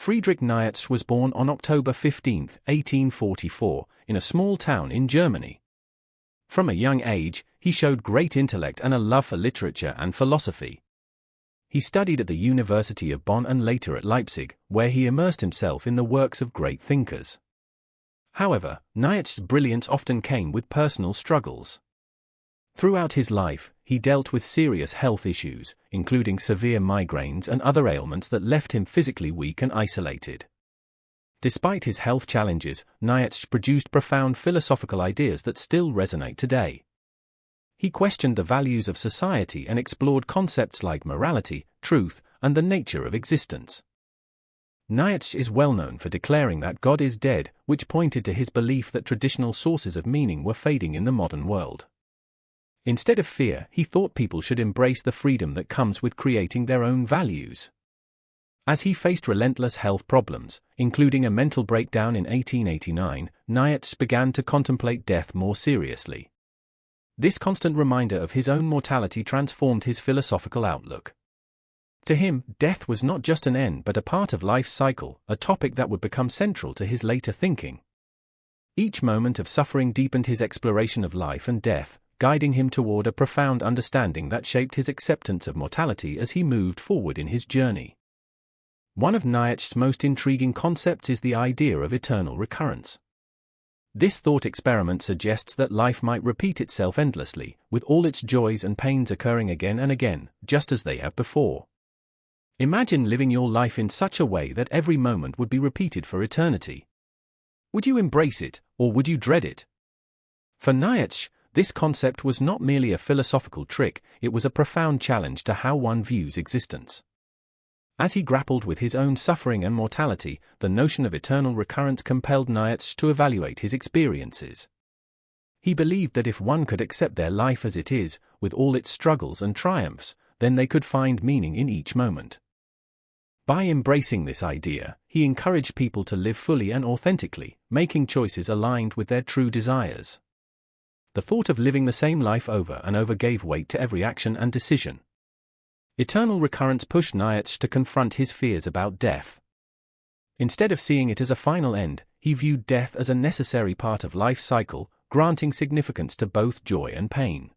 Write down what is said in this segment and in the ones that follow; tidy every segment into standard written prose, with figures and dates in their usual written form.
Friedrich Nietzsche was born on October 15, 1844, in a small town in Germany. From a young age, he showed great intellect and a love for literature and philosophy. He studied at the University of Bonn and later at Leipzig, where he immersed himself in the works of great thinkers. However, Nietzsche's brilliance often came with personal struggles. Throughout his life, he dealt with serious health issues, including severe migraines and other ailments that left him physically weak and isolated. Despite his health challenges, Nietzsche produced profound philosophical ideas that still resonate today. He questioned the values of society and explored concepts like morality, truth, and the nature of existence. Nietzsche is well known for declaring that God is dead, which pointed to his belief that traditional sources of meaning were fading in the modern world. Instead of fear, he thought people should embrace the freedom that comes with creating their own values. As he faced relentless health problems, including a mental breakdown in 1889, Nietzsche began to contemplate death more seriously. This constant reminder of his own mortality transformed his philosophical outlook. To him, death was not just an end but a part of life's cycle, a topic that would become central to his later thinking. Each moment of suffering deepened his exploration of life and death, guiding him toward a profound understanding that shaped his acceptance of mortality as he moved forward in his journey. One of Nietzsche's most intriguing concepts is the idea of eternal recurrence. This thought experiment suggests that life might repeat itself endlessly, with all its joys and pains occurring again and again, just as they have before. Imagine living your life in such a way that every moment would be repeated for eternity. Would you embrace it, or would you dread it? For Nietzsche, this concept was not merely a philosophical trick, it was a profound challenge to how one views existence. As he grappled with his own suffering and mortality, the notion of eternal recurrence compelled Nietzsche to evaluate his experiences. He believed that if one could accept their life as it is, with all its struggles and triumphs, then they could find meaning in each moment. By embracing this idea, he encouraged people to live fully and authentically, making choices aligned with their true desires. The thought of living the same life over and over gave weight to every action and decision. Eternal recurrence pushed Nietzsche to confront his fears about death. Instead of seeing it as a final end, he viewed death as a necessary part of life's cycle, granting significance to both joy and pain.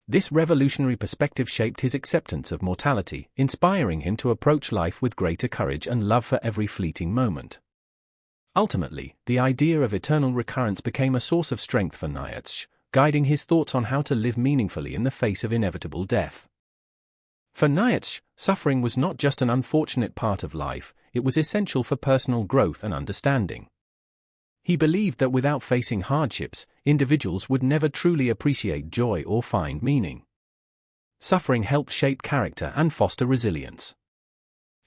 This revolutionary perspective shaped his acceptance of mortality, inspiring him to approach life with greater courage and love for every fleeting moment. Ultimately, the idea of eternal recurrence became a source of strength for Nietzsche, guiding his thoughts on how to live meaningfully in the face of inevitable death. For Nietzsche, suffering was not just an unfortunate part of life, it was essential for personal growth and understanding. He believed that without facing hardships, individuals would never truly appreciate joy or find meaning. Suffering helped shape character and foster resilience.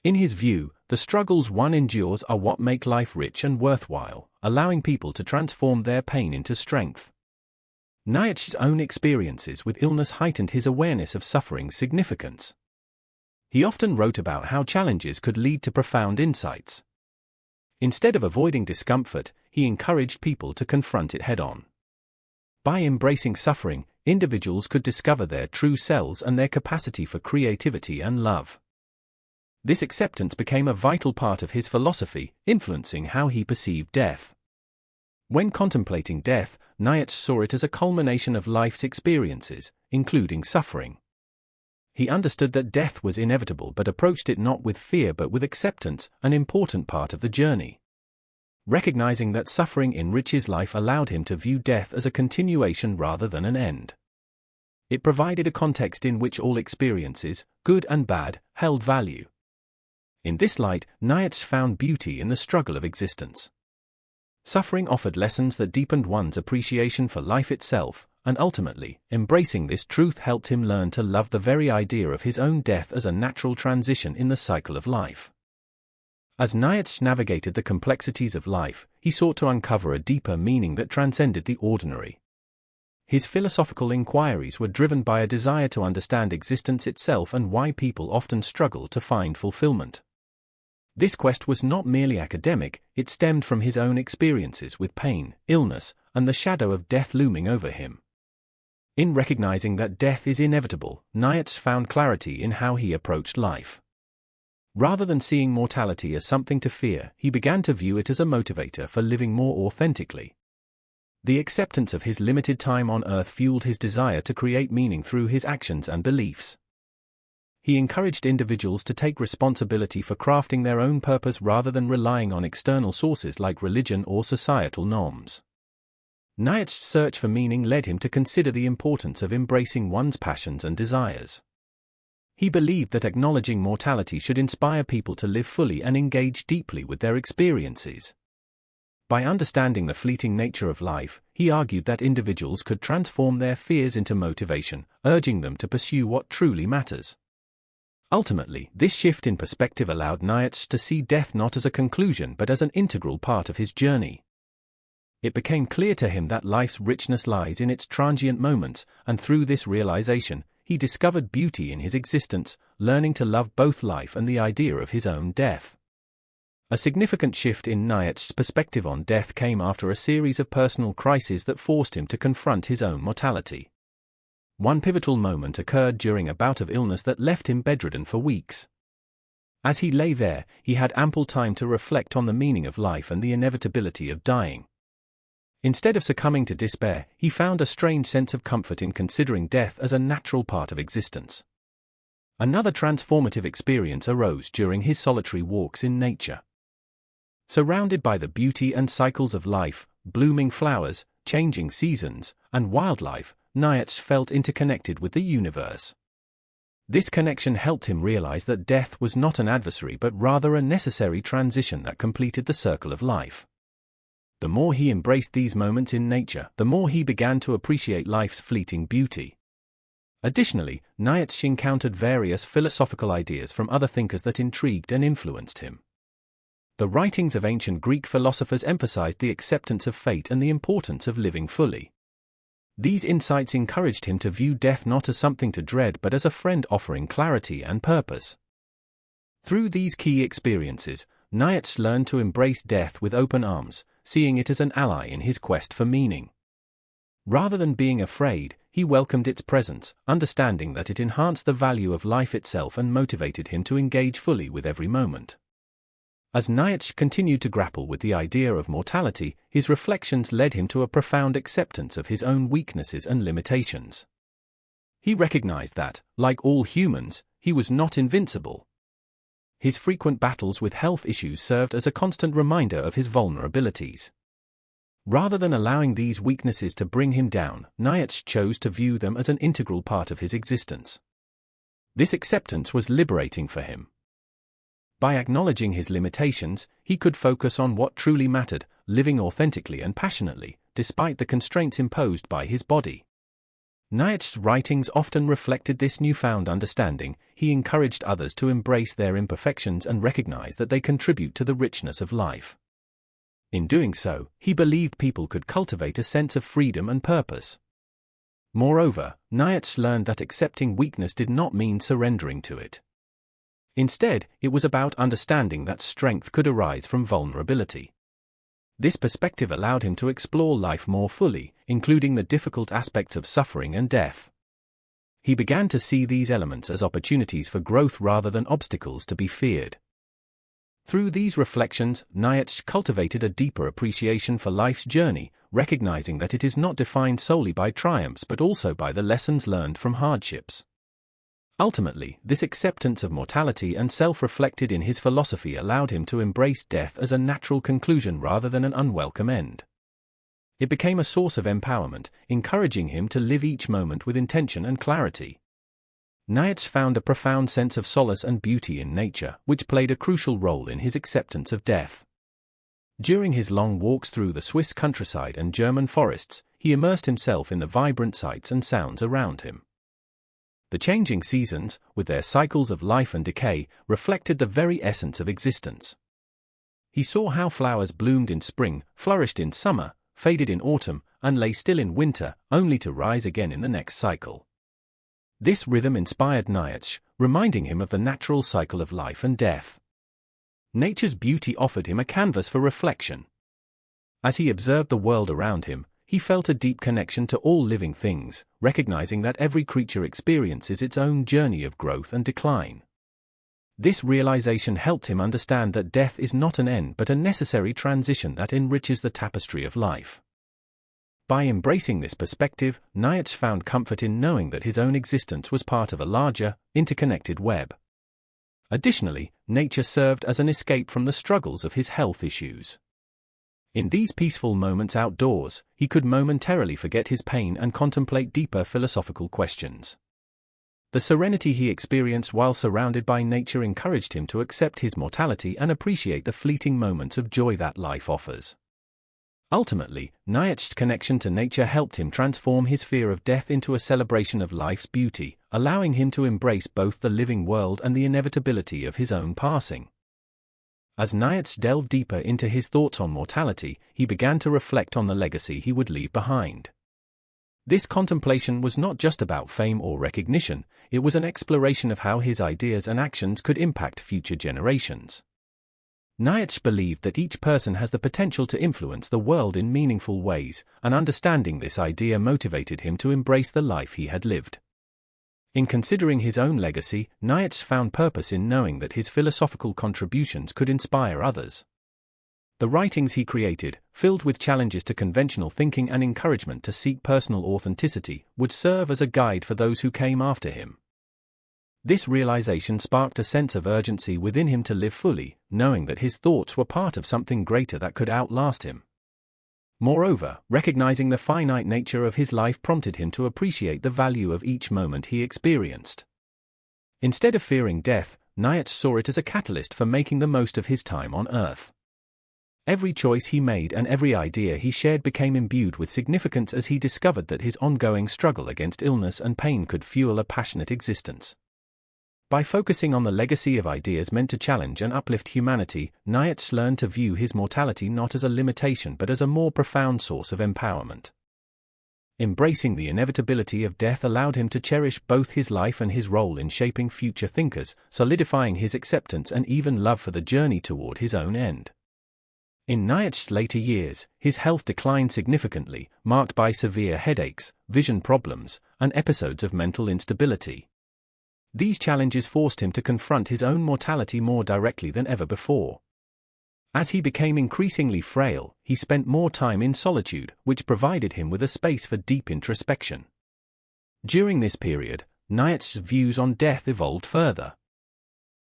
In his view, the struggles one endures are what make life rich and worthwhile, allowing people to transform their pain into strength. Nietzsche's own experiences with illness heightened his awareness of suffering's significance. He often wrote about how challenges could lead to profound insights. Instead of avoiding discomfort, he encouraged people to confront it head-on. By embracing suffering, individuals could discover their true selves and their capacity for creativity and love. This acceptance became a vital part of his philosophy, influencing how he perceived death. When contemplating death, Nietzsche saw it as a culmination of life's experiences, including suffering. He understood that death was inevitable but approached it not with fear but with acceptance, an important part of the journey. Recognizing that suffering enriches life allowed him to view death as a continuation rather than an end. It provided a context in which all experiences, good and bad, held value. In this light, Nietzsche found beauty in the struggle of existence. Suffering offered lessons that deepened one's appreciation for life itself, and ultimately, embracing this truth helped him learn to love the very idea of his own death as a natural transition in the cycle of life. As Nietzsche navigated the complexities of life, he sought to uncover a deeper meaning that transcended the ordinary. His philosophical inquiries were driven by a desire to understand existence itself and why people often struggle to find fulfillment. This quest was not merely academic, it stemmed from his own experiences with pain, illness, and the shadow of death looming over him. In recognizing that death is inevitable, Nietzsche found clarity in how he approached life. Rather than seeing mortality as something to fear, he began to view it as a motivator for living more authentically. The acceptance of his limited time on Earth fueled his desire to create meaning through his actions and beliefs. He encouraged individuals to take responsibility for crafting their own purpose rather than relying on external sources like religion or societal norms. Nietzsche's search for meaning led him to consider the importance of embracing one's passions and desires. He believed that acknowledging mortality should inspire people to live fully and engage deeply with their experiences. By understanding the fleeting nature of life, he argued that individuals could transform their fears into motivation, urging them to pursue what truly matters. Ultimately, this shift in perspective allowed Nietzsche to see death not as a conclusion but as an integral part of his journey. It became clear to him that life's richness lies in its transient moments, and through this realization, he discovered beauty in his existence, learning to love both life and the idea of his own death. A significant shift in Nietzsche's perspective on death came after a series of personal crises that forced him to confront his own mortality. One pivotal moment occurred during a bout of illness that left him bedridden for weeks. As he lay there, he had ample time to reflect on the meaning of life and the inevitability of dying. Instead of succumbing to despair, he found a strange sense of comfort in considering death as a natural part of existence. Another transformative experience arose during his solitary walks in nature. Surrounded by the beauty and cycles of life, blooming flowers, changing seasons, and wildlife, Nietzsche felt interconnected with the universe. This connection helped him realize that death was not an adversary but rather a necessary transition that completed the circle of life. The more he embraced these moments in nature, the more he began to appreciate life's fleeting beauty. Additionally, Nietzsche encountered various philosophical ideas from other thinkers that intrigued and influenced him. The writings of ancient Greek philosophers emphasized the acceptance of fate and the importance of living fully. These insights encouraged him to view death not as something to dread but as a friend offering clarity and purpose. Through these key experiences, Nietzsche learned to embrace death with open arms, seeing it as an ally in his quest for meaning. Rather than being afraid, he welcomed its presence, understanding that it enhanced the value of life itself and motivated him to engage fully with every moment. As Nietzsche continued to grapple with the idea of mortality, his reflections led him to a profound acceptance of his own weaknesses and limitations. He recognized that, like all humans, he was not invincible. His frequent battles with health issues served as a constant reminder of his vulnerabilities. Rather than allowing these weaknesses to bring him down, Nietzsche chose to view them as an integral part of his existence. This acceptance was liberating for him. By acknowledging his limitations, he could focus on what truly mattered, living authentically and passionately, despite the constraints imposed by his body. Nietzsche's writings often reflected this newfound understanding. He encouraged others to embrace their imperfections and recognize that they contribute to the richness of life. In doing so, he believed people could cultivate a sense of freedom and purpose. Moreover, Nietzsche learned that accepting weakness did not mean surrendering to it. Instead, it was about understanding that strength could arise from vulnerability. This perspective allowed him to explore life more fully, including the difficult aspects of suffering and death. He began to see these elements as opportunities for growth rather than obstacles to be feared. Through these reflections, Nietzsche cultivated a deeper appreciation for life's journey, recognizing that it is not defined solely by triumphs but also by the lessons learned from hardships. Ultimately, this acceptance of mortality and self-reflected in his philosophy allowed him to embrace death as a natural conclusion rather than an unwelcome end. It became a source of empowerment, encouraging him to live each moment with intention and clarity. Nietzsche found a profound sense of solace and beauty in nature, which played a crucial role in his acceptance of death. During his long walks through the Swiss countryside and German forests, he immersed himself in the vibrant sights and sounds around him. The changing seasons, with their cycles of life and decay, reflected the very essence of existence. He saw how flowers bloomed in spring, flourished in summer, faded in autumn, and lay still in winter, only to rise again in the next cycle. This rhythm inspired Nietzsche, reminding him of the natural cycle of life and death. Nature's beauty offered him a canvas for reflection. As he observed the world around him, he felt a deep connection to all living things, recognizing that every creature experiences its own journey of growth and decline. This realization helped him understand that death is not an end but a necessary transition that enriches the tapestry of life. By embracing this perspective, Nietzsche found comfort in knowing that his own existence was part of a larger, interconnected web. Additionally, nature served as an escape from the struggles of his health issues. In these peaceful moments outdoors, he could momentarily forget his pain and contemplate deeper philosophical questions. The serenity he experienced while surrounded by nature encouraged him to accept his mortality and appreciate the fleeting moments of joy that life offers. Ultimately, Nietzsche's connection to nature helped him transform his fear of death into a celebration of life's beauty, allowing him to embrace both the living world and the inevitability of his own passing. As Nietzsche delved deeper into his thoughts on mortality, he began to reflect on the legacy he would leave behind. This contemplation was not just about fame or recognition, it was an exploration of how his ideas and actions could impact future generations. Nietzsche believed that each person has the potential to influence the world in meaningful ways, and understanding this idea motivated him to embrace the life he had lived. In considering his own legacy, Nietzsche found purpose in knowing that his philosophical contributions could inspire others. The writings he created, filled with challenges to conventional thinking and encouragement to seek personal authenticity, would serve as a guide for those who came after him. This realization sparked a sense of urgency within him to live fully, knowing that his thoughts were part of something greater that could outlast him. Moreover, recognizing the finite nature of his life prompted him to appreciate the value of each moment he experienced. Instead of fearing death, Nietzsche saw it as a catalyst for making the most of his time on Earth. Every choice he made and every idea he shared became imbued with significance as he discovered that his ongoing struggle against illness and pain could fuel a passionate existence. By focusing on the legacy of ideas meant to challenge and uplift humanity, Nietzsche learned to view his mortality not as a limitation but as a more profound source of empowerment. Embracing the inevitability of death allowed him to cherish both his life and his role in shaping future thinkers, solidifying his acceptance and even love for the journey toward his own end. In Nietzsche's later years, his health declined significantly, marked by severe headaches, vision problems, and episodes of mental instability. These challenges forced him to confront his own mortality more directly than ever before. As he became increasingly frail, he spent more time in solitude, which provided him with a space for deep introspection. During this period, Nietzsche's views on death evolved further.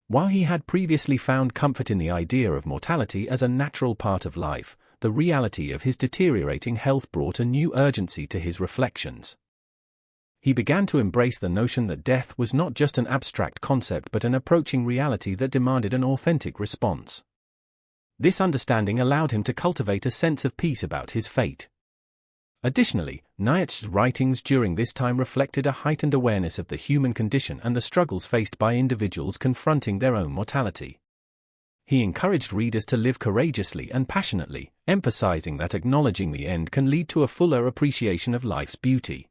While he had previously found comfort in the idea of mortality as a natural part of life, the reality of his deteriorating health brought a new urgency to his reflections. He began to embrace the notion that death was not just an abstract concept but an approaching reality that demanded an authentic response. This understanding allowed him to cultivate a sense of peace about his fate. Additionally, Nietzsche's writings during this time reflected a heightened awareness of the human condition and the struggles faced by individuals confronting their own mortality. He encouraged readers to live courageously and passionately, emphasizing that acknowledging the end can lead to a fuller appreciation of life's beauty.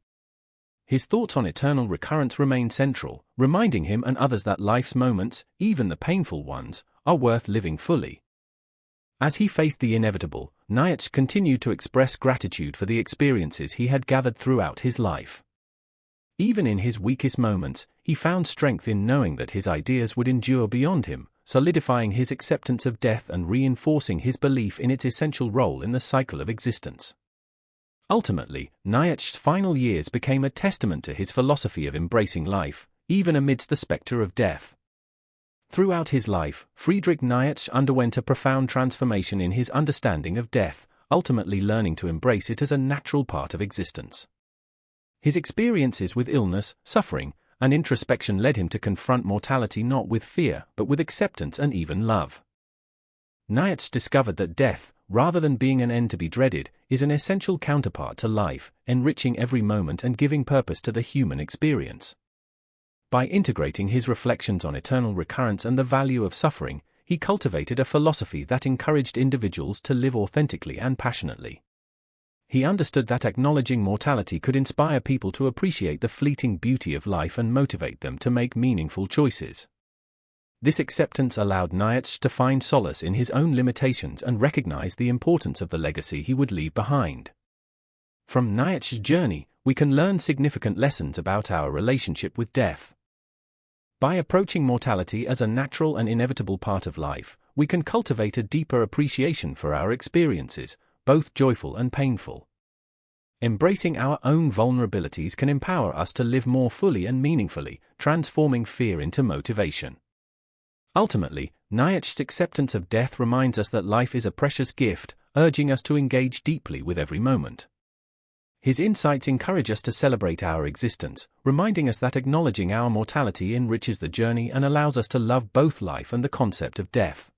His thoughts on eternal recurrence remain central, reminding him and others that life's moments, even the painful ones, are worth living fully. As he faced the inevitable, Nietzsche continued to express gratitude for the experiences he had gathered throughout his life. Even in his weakest moments, he found strength in knowing that his ideas would endure beyond him, solidifying his acceptance of death and reinforcing his belief in its essential role in the cycle of existence. Ultimately, Nietzsche's final years became a testament to his philosophy of embracing life, even amidst the specter of death. Throughout his life, Friedrich Nietzsche underwent a profound transformation in his understanding of death, ultimately learning to embrace it as a natural part of existence. His experiences with illness, suffering, and introspection led him to confront mortality not with fear but with acceptance and even love. Nietzsche discovered that death, rather than being an end to be dreaded, is an essential counterpart to life, enriching every moment and giving purpose to the human experience. By integrating his reflections on eternal recurrence and the value of suffering, he cultivated a philosophy that encouraged individuals to live authentically and passionately. He understood that acknowledging mortality could inspire people to appreciate the fleeting beauty of life and motivate them to make meaningful choices. This acceptance allowed Nietzsche to find solace in his own limitations and recognize the importance of the legacy he would leave behind. From Nietzsche's journey, we can learn significant lessons about our relationship with death. By approaching mortality as a natural and inevitable part of life, we can cultivate a deeper appreciation for our experiences, both joyful and painful. Embracing our own vulnerabilities can empower us to live more fully and meaningfully, transforming fear into motivation. Ultimately, Nietzsche's acceptance of death reminds us that life is a precious gift, urging us to engage deeply with every moment. His insights encourage us to celebrate our existence, reminding us that acknowledging our mortality enriches the journey and allows us to love both life and the concept of death.